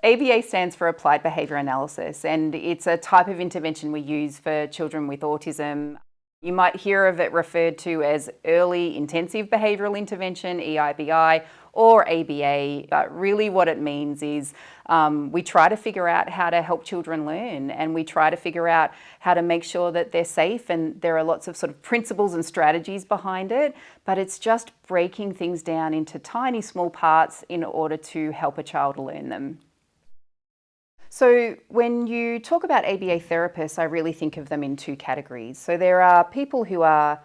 ABA stands for Applied Behaviour Analysis, and it's a type of intervention we use for children with autism. You might hear of it referred to as Early Intensive Behavioural Intervention, EIBI, or ABA, but really what it means is we try to figure out how to help children learn, and we try to figure out how to make sure that they're safe, and there are lots of sort of principles and strategies behind it, but it's just breaking things down into tiny small parts in order to help a child learn them. So when you talk about ABA therapists, I really think of them in two categories. So there are people who are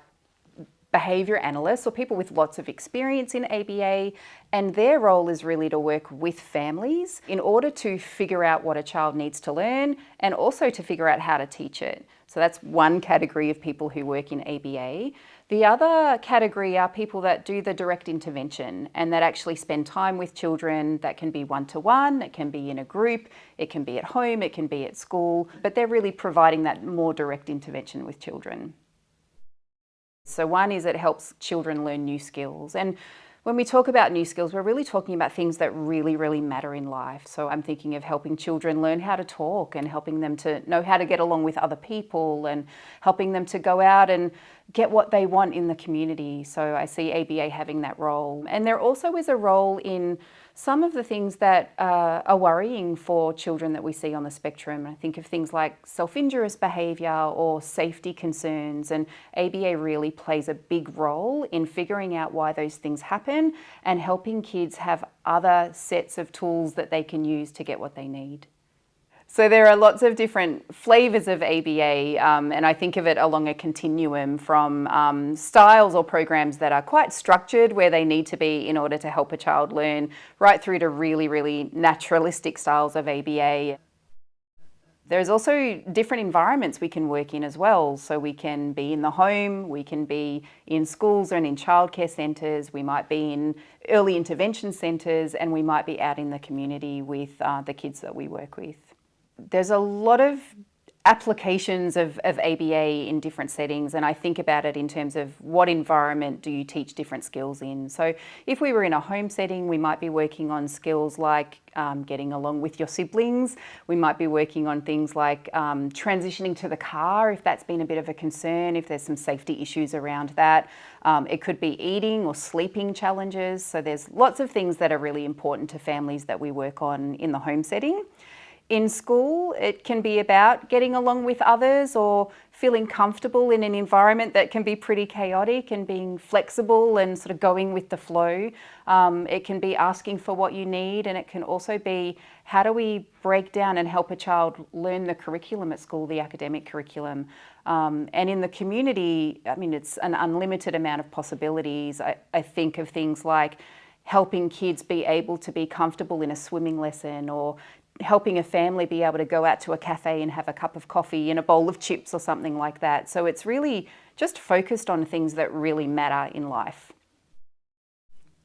behaviour analysts or people with lots of experience in ABA, and their role is really to work with families in order to figure out what a child needs to learn and also to figure out how to teach it. So that's one category of people who work in ABA. The other category are people that do the direct intervention and that actually spend time with children. That can be one-to-one, it can be in a group, it can be at home, it can be at school, but they're really providing that more direct intervention with children. So one is it helps children learn new skills. And when we talk about new skills, we're really talking about things that really, really matter in life. So I'm thinking of helping children learn how to talk and helping them to know how to get along with other people and helping them to go out and get what they want in the community. So I see ABA having that role. And there also is a role in some of the things that are worrying for children that we see on the spectrum. I think of things like self-injurious behaviour or safety concerns, and ABA really plays a big role in figuring out why those things happen and helping kids have other sets of tools that they can use to get what they need. So there are lots of different flavours of ABA, and I think of it along a continuum from styles or programs that are quite structured where they need to be in order to help a child learn, right through to really, really naturalistic styles of ABA. There's also different environments we can work in as well. So we can be in the home, we can be in schools and in childcare centres, we might be in early intervention centres, and we might be out in the community with the kids that we work with. There's a lot of applications of ABA in different settings, and I think about it in terms of what environment do you teach different skills in. So if we were in a home setting, we might be working on skills like getting along with your siblings. We might be working on things like transitioning to the car if that's been a bit of a concern, if there's some safety issues around that. It could be eating or sleeping challenges. So there's lots of things that are really important to families that we work on in the home setting. In school, it can be about getting along with others or feeling comfortable in an environment that can be pretty chaotic and being flexible and sort of going with the flow. It can be asking for what you need, and it can also be how do we break down and help a child learn the curriculum at school, the academic curriculum. And in the community, I mean, it's an unlimited amount of possibilities. I think of things like helping kids be able to be comfortable in a swimming lesson, or helping a family be able to go out to a cafe and have a cup of coffee and a bowl of chips or something like that. So it's really just focused on things that really matter in life.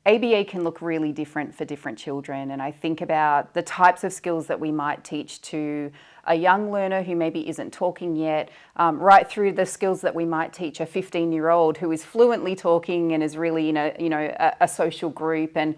ABA can look really different for different children, and I think about the types of skills that we might teach to a young learner who maybe isn't talking yet, right through the skills that we might teach a 15-year-old who is fluently talking and is really in a social group. And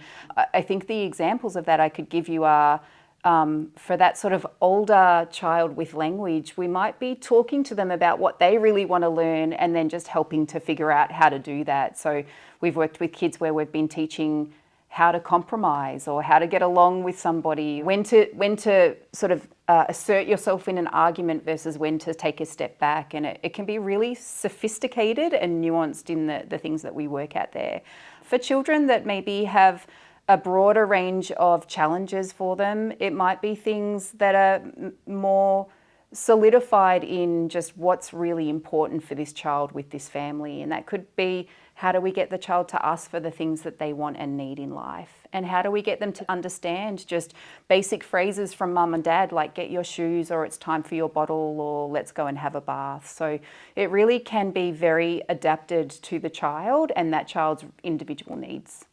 I think the examples of that I could give you are for that sort of older child with language, we might be talking to them about what they really want to learn and then just helping to figure out how to do that. So we've worked with kids where we've been teaching how to compromise or how to get along with somebody, when to sort of assert yourself in an argument versus when to take a step back. And it can be really sophisticated and nuanced in the things that we work at there. For children that maybe have a broader range of challenges for them, it might be things that are more solidified in just what's really important for this child with this family. And that could be, how do we get the child to ask for the things that they want and need in life? And how do we get them to understand just basic phrases from mum and dad, like get your shoes, or it's time for your bottle, or let's go and have a bath. So it really can be very adapted to the child and that child's individual needs.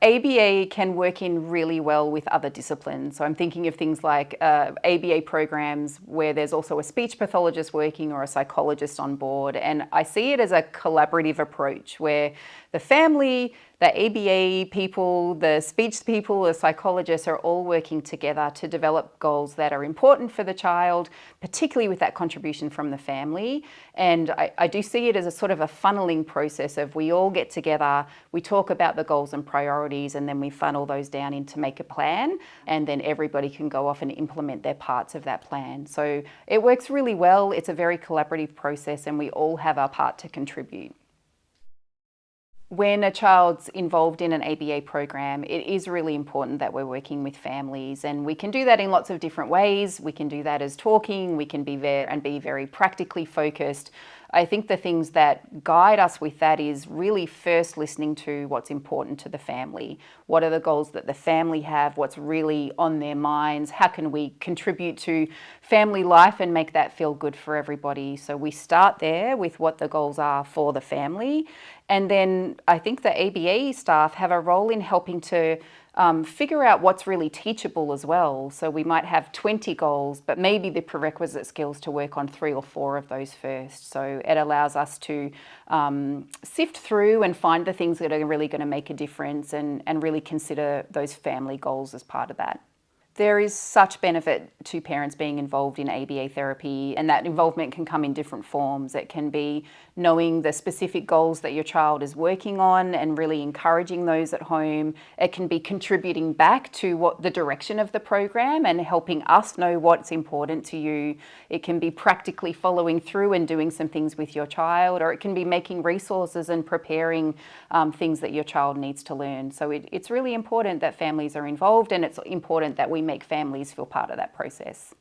ABA can work in really well with other disciplines. So I'm thinking of things like ABA programs where there's also a speech pathologist working or a psychologist on board. And I see it as a collaborative approach where the family, The ABA people, the speech people, the psychologists are all working together to develop goals that are important for the child, particularly with that contribution from the family. And I do see it as a sort of a funneling process of we all get together, we talk about the goals and priorities, and then we funnel those down into make a plan, and then everybody can go off and implement their parts of that plan. So it works really well. It's a very collaborative process, and we all have our part to contribute. When a child's involved in an ABA program, it is really important that we're working with families, and we can do that in lots of different ways. We can do that as talking, we can be there and be very practically focused. I think the things that guide us with that is really first listening to what's important to the family. What are the goals that the family have? What's really on their minds? How can we contribute to family life and make that feel good for everybody? So we start there with what the goals are for the family. And then I think the ABA staff have a role in helping to figure out what's really teachable as well. So we might have 20 goals, but maybe the prerequisite skills to work on 3 or 4 of those first. So it allows us to sift through and find the things that are really going to make a difference, and really consider those family goals as part of that. There is such benefit to parents being involved in ABA therapy, and that involvement can come in different forms. It can be knowing the specific goals that your child is working on and really encouraging those at home. It can be contributing back to what the direction of the program and helping us know what's important to you. It can be practically following through and doing some things with your child, or it can be making resources and preparing things that your child needs to learn. So it's really important that families are involved, and it's important that we make families feel part of that process.